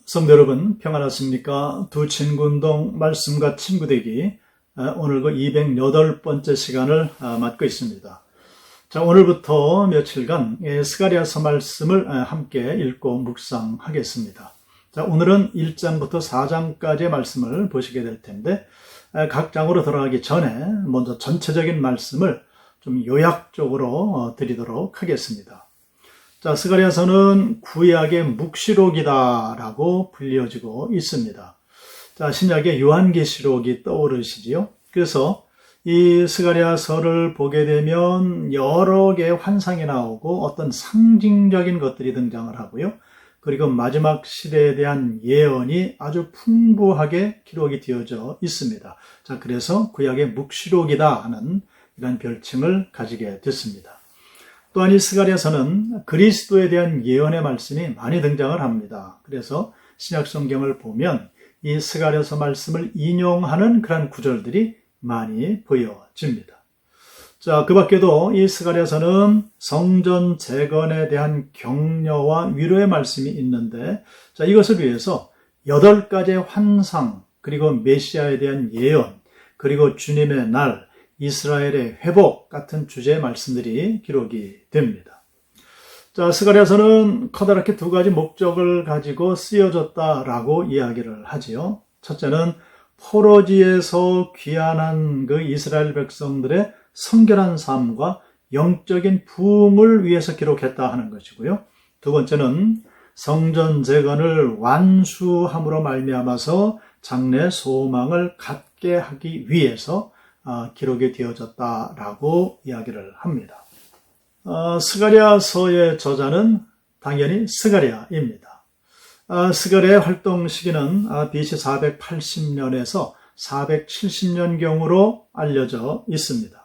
성도 여러분, 평안하십니까? 두 친구 운동 말씀과 친구 되기, 오늘 그 208번째 시간을 맞고 있습니다. 자, 오늘부터 며칠간 스가랴서 말씀을 함께 읽고 묵상하겠습니다. 자, 오늘은 1장부터 4장까지의 말씀을 보시게 될 텐데, 각 장으로 들어가기 전에 먼저 전체적인 말씀을 좀 요약적으로 드리도록 하겠습니다. 자, 스가랴서는 구약의 묵시록이다라고 불려지고 있습니다. 자, 신약의 요한계시록이 떠오르시지요. 그래서 이 스가랴서를 보게 되면 여러 개의 환상이 나오고 어떤 상징적인 것들이 등장을 하고요. 그리고 마지막 시대에 대한 예언이 아주 풍부하게 기록이 되어져 있습니다. 자, 그래서 구약의 묵시록이다 하는 이런 별칭을 가지게 됐습니다. 또한 이 스가랴서는 그리스도에 대한 예언의 말씀이 많이 등장을 합니다. 그래서 신약 성경을 보면 이 스가랴서 말씀을 인용하는 그런 구절들이 많이 보여집니다. 자, 그 밖에도 이 스가랴서는 성전 재건에 대한 격려와 위로의 말씀이 있는데, 자, 이것을 위해서 8가지의 환상, 그리고 메시아에 대한 예언, 그리고 주님의 날, 이스라엘의 회복 같은 주제의 말씀들이 기록이 됩니다. 자, 스가랴서는 커다랗게 두 가지 목적을 가지고 쓰여졌다라고 이야기를 하지요. 첫째는 포로지에서 귀환한 그 이스라엘 백성들의 성결한 삶과 영적인 부흥을 위해서 기록했다 하는 것이고요. 두 번째는 성전 재건을 완수함으로 말미암아서 장래 소망을 갖게 하기 위해서 기록이 되어졌다라고 이야기를 합니다. 스가랴서의 저자는 당연히 스가랴입니다. 스가랴의 활동 시기는 BC 480년에서 470년경으로 알려져 있습니다.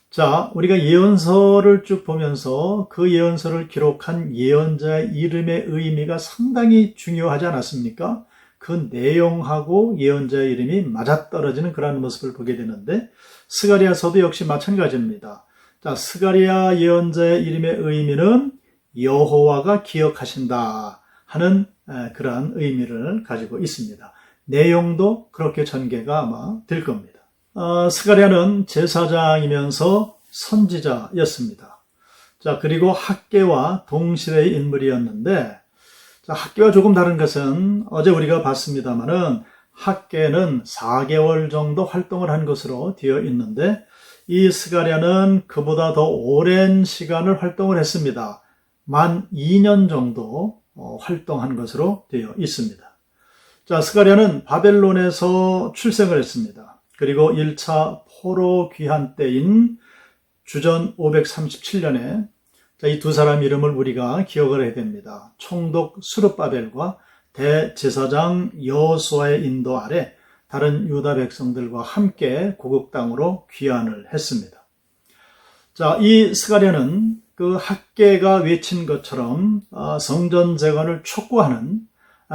자, 우리가 예언서를 쭉 보면서 그 예언서를 기록한 예언자의 이름의 의미가 상당히 중요하지 않았습니까? 그 내용하고 예언자의 이름이 맞아떨어지는 그런 모습을 보게 되는데, 스가랴서도 역시 마찬가지입니다. 자, 스가랴 예언자의 이름의 의미는 여호와가 기억하신다 하는 그러한 의미를 가지고 있습니다. 내용도 그렇게 전개가 아마 될 겁니다. 스가랴는 제사장이면서 선지자였습니다. 자, 그리고 학개와 동시대의 인물이었는데, 자, 학개와 조금 다른 것은 어제 우리가 봤습니다만은 학개는 4개월 정도 활동을 한 것으로 되어 있는데, 이 스가랴는 그보다 더 오랜 시간을 활동을 했습니다. 만 2년 정도 활동한 것으로 되어 있습니다. 자, 스가랴는 바벨론에서 출생을 했습니다. 그리고 1차 포로 귀환 때인 주전 537년에 이 두 사람 이름을 우리가 기억을 해야 됩니다. 총독 스룹바벨과 대제사장 여호수아의 인도 아래 다른 유다 백성들과 함께 고국 땅으로 귀환을 했습니다. 자, 이 스가랴는 그 학개가 외친 것처럼 성전 재건을 촉구하는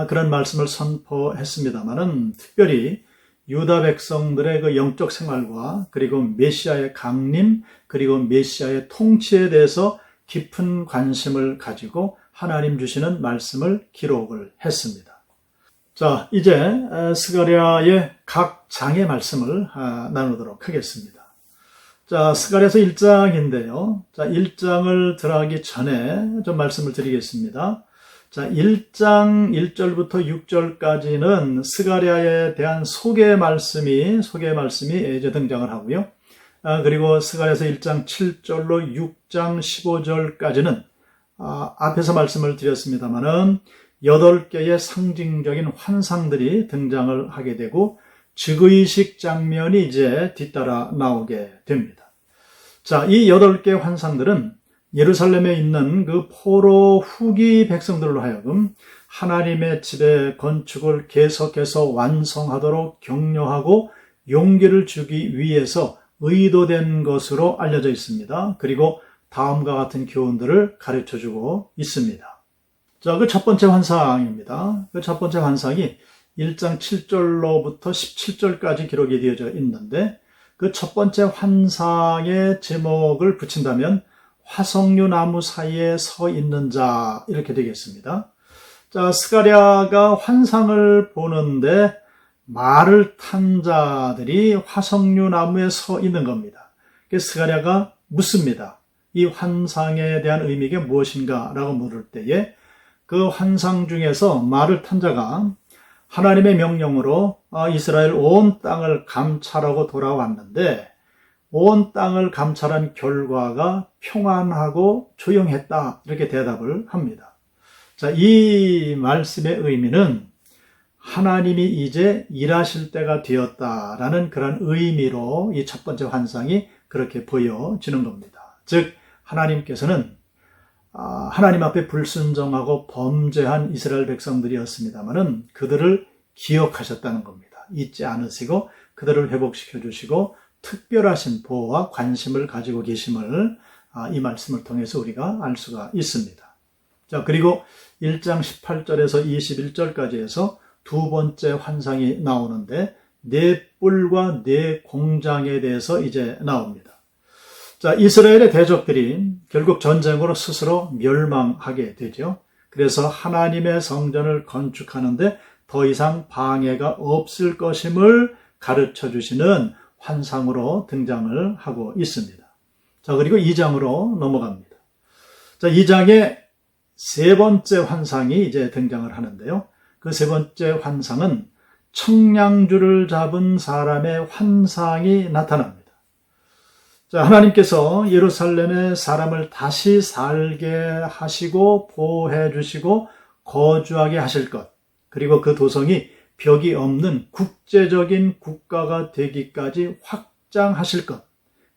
그런 말씀을 선포했습니다만은 특별히 유다 백성들의 그 영적 생활과 그리고 메시아의 강림 그리고 메시아의 통치에 대해서 깊은 관심을 가지고 하나님 주시는 말씀을 기록을 했습니다. 자, 이제 스가랴의 각 장의 말씀을 나누도록 하겠습니다. 자, 스가랴서 1장인데요. 자, 1장을 들어가기 전에 좀 말씀을 드리겠습니다. 자, 1장 1절부터 6절까지는 스가랴에 대한 소개 말씀이 이제 등장을 하고요. 그리고 스가랴서 1장 7절로 6장 15절까지는 앞에서 말씀을 드렸습니다마는 8개의 상징적인 환상들이 등장을 하게 되고 즉위식 장면이 이제 뒤따라 나오게 됩니다. 자, 이 8개의 환상들은 예루살렘에 있는 그 포로 후기 백성들로 하여금 하나님의 집의 건축을 계속해서 완성하도록 격려하고 용기를 주기 위해서 의도된 것으로 알려져 있습니다. 그리고 다음과 같은 교훈들을 가르쳐주고 있습니다. 자, 그 첫 번째 환상입니다. 그 첫 번째 환상이 1장 7절로부터 17절까지 기록이 되어져 있는데, 그 첫 번째 환상의 제목을 붙인다면 화석류 나무 사이에 서 있는 자, 이렇게 되겠습니다. 자, 스가랴가 환상을 보는데 말을 탄 자들이 화석류 나무에 서 있는 겁니다. 스가랴가 묻습니다. 이 환상에 대한 의미가 무엇인가? 라고 물을 때에 그 환상 중에서 말을 탄 자가 하나님의 명령으로 이스라엘 온 땅을 감찰하고 돌아왔는데 온 땅을 감찰한 결과가 평안하고 조용했다. 이렇게 대답을 합니다. 자, 이 말씀의 의미는 하나님이 이제 일하실 때가 되었다라는 그런 의미로 이 첫 번째 환상이 그렇게 보여지는 겁니다. 즉 하나님께서는 하나님 앞에 불순종하고 범죄한 이스라엘 백성들이었습니다마는 그들을 기억하셨다는 겁니다. 잊지 않으시고 그들을 회복시켜 주시고 특별하신 보호와 관심을 가지고 계심을 이 말씀을 통해서 우리가 알 수가 있습니다. 자, 그리고 1장 18절에서 21절까지 해서 두 번째 환상이 나오는데 네 뿔과 네 공장에 대해서 이제 나옵니다. 자, 이스라엘의 대적들이 결국 전쟁으로 스스로 멸망하게 되죠. 그래서 하나님의 성전을 건축하는데 더 이상 방해가 없을 것임을 가르쳐 주시는 환상으로 등장을 하고 있습니다. 자, 그리고 2장으로 넘어갑니다. 자, 2장의 세 번째 환상이 이제 등장을 하는데요. 그 세 번째 환상은 청량줄을 잡은 사람의 환상이 나타납니다. 자, 하나님께서 예루살렘에 사람을 다시 살게 하시고 보호해 주시고 거주하게 하실 것, 그리고 그 도성이 벽이 없는 국제적인 국가가 되기까지 확장하실 것,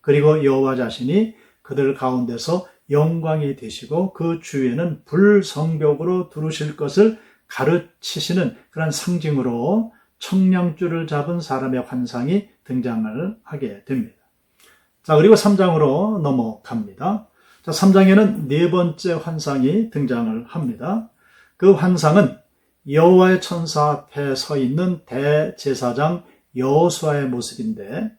그리고 여호와 자신이 그들 가운데서 영광이 되시고 그 주위에는 불성벽으로 두르실 것을 가르치시는 그런 상징으로 청량줄을 잡은 사람의 환상이 등장을 하게 됩니다. 자, 그리고 3장으로 넘어갑니다. 자, 3장에는 네 번째 환상이 등장을 합니다. 그 환상은 여호와의 천사 앞에 서 있는 대제사장 여호수아의 모습인데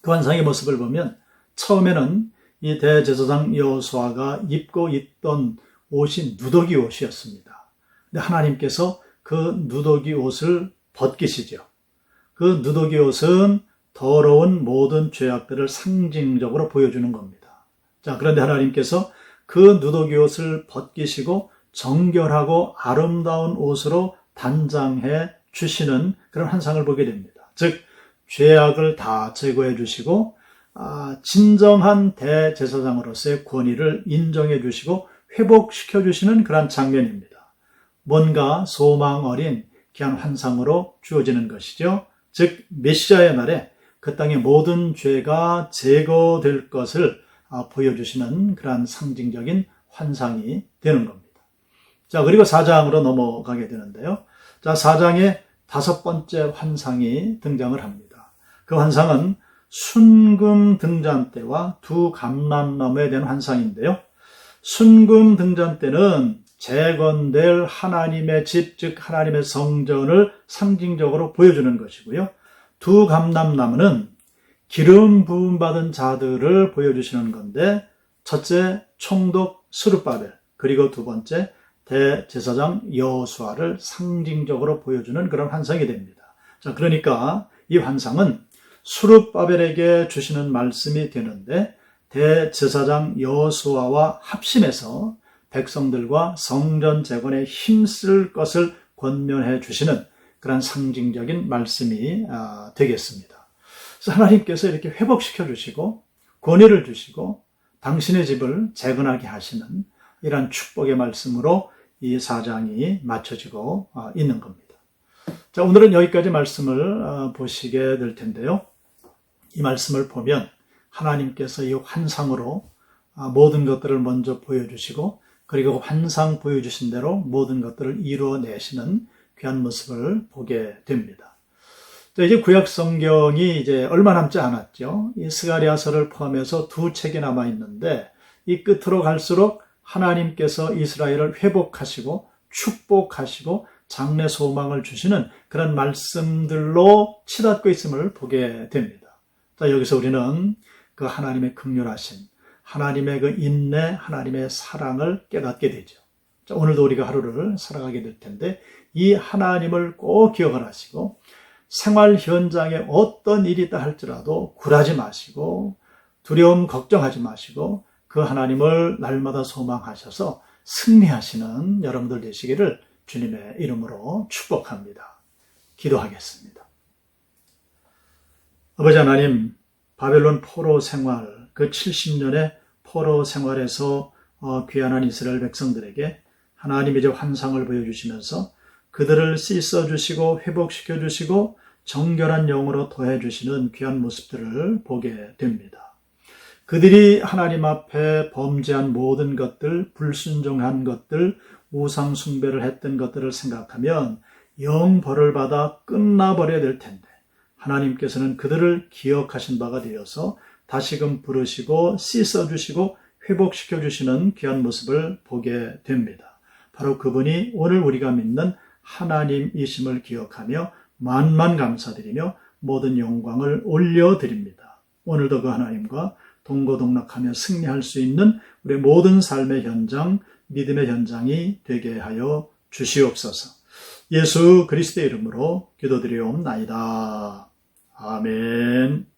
그 환상의 모습을 보면 처음에는 이 대제사장 여호수아가 입고 있던 옷이 누더기 옷이었습니다. 근데 하나님께서 그 누더기 옷을 벗기시죠. 그 누더기 옷은 더러운 모든 죄악들을 상징적으로 보여주는 겁니다. 자, 그런데 하나님께서 그 누더기 옷을 벗기시고 정결하고 아름다운 옷으로 단장해 주시는 그런 환상을 보게 됩니다. 즉 죄악을 다 제거해 주시고 진정한 대제사장으로서의 권위를 인정해 주시고 회복시켜 주시는 그런 장면입니다. 뭔가 소망 어린 귀한 환상으로 주어지는 것이죠. 즉 메시아의 날에 그 땅의 모든 죄가 제거될 것을 보여주시는 그러한 상징적인 환상이 되는 겁니다. 자, 그리고 4장으로 넘어가게 되는데요. 자, 4장에 다섯 번째 환상이 등장을 합니다. 그 환상은 순금 등잔대와 두 감람나무에 대한 환상인데요. 순금 등잔대는 재건될 하나님의 집, 즉 하나님의 성전을 상징적으로 보여주는 것이고요. 두 감람나무는 기름 부음 받은 자들을 보여주시는 건데 첫째 총독 스룹바벨, 그리고 두 번째 대제사장 여호수아를 상징적으로 보여주는 그런 환상이 됩니다. 자, 그러니까 이 환상은 스룹바벨에게 주시는 말씀이 되는데 대제사장 여호수아와 합심해서 백성들과 성전 재건에 힘쓸 것을 권면해 주시는 그런 상징적인 말씀이 되겠습니다. 그래서 하나님께서 이렇게 회복시켜 주시고 권위를 주시고 당신의 집을 재건하게 하시는 이런 축복의 말씀으로 이 4장이 맞춰지고 있는 겁니다. 자, 오늘은 여기까지 말씀을 보시게 될 텐데요. 이 말씀을 보면 하나님께서 이 환상으로 모든 것들을 먼저 보여주시고 그리고 환상 보여주신 대로 모든 것들을 이루어내시는 귀한 모습을 보게 됩니다. 자, 이제 구약 성경이 이제 얼마 남지 않았죠. 이 스가랴서를 포함해서 두 책이 남아 있는데 이 끝으로 갈수록 하나님께서 이스라엘을 회복하시고 축복하시고 장래 소망을 주시는 그런 말씀들로 치닫고 있음을 보게 됩니다. 자, 여기서 우리는 그 하나님의 긍휼하심, 하나님의 그 인내, 하나님의 사랑을 깨닫게 되죠. 자, 오늘도 우리가 하루를 살아가게 될 텐데 이 하나님을 꼭 기억을 하시고 생활 현장에 어떤 일이 있다 할지라도 굴하지 마시고 두려움 걱정하지 마시고 그 하나님을 날마다 소망하셔서 승리하시는 여러분들 되시기를 주님의 이름으로 축복합니다. 기도하겠습니다. 아버지 하나님, 바벨론 포로 생활, 그 70년의 포로 생활에서 귀환한 이스라엘 백성들에게 하나님 이제 환상을 보여주시면서 그들을 씻어주시고 회복시켜주시고 정결한 영으로 더해주시는 귀한 모습들을 보게 됩니다. 그들이 하나님 앞에 범죄한 모든 것들, 불순종한 것들, 우상 숭배를 했던 것들을 생각하면 영 벌을 받아 끝나버려야 될 텐데 하나님께서는 그들을 기억하신 바가 되어서 다시금 부르시고 씻어주시고 회복시켜주시는 귀한 모습을 보게 됩니다. 바로 그분이 오늘 우리가 믿는 하나님이심을 기억하며 만만 감사드리며 모든 영광을 올려드립니다. 오늘도 그 하나님과 동고동락하며 승리할 수 있는 우리 모든 삶의 현장, 믿음의 현장이 되게 하여 주시옵소서. 예수 그리스도의 이름으로 기도드리옵나이다. 아멘.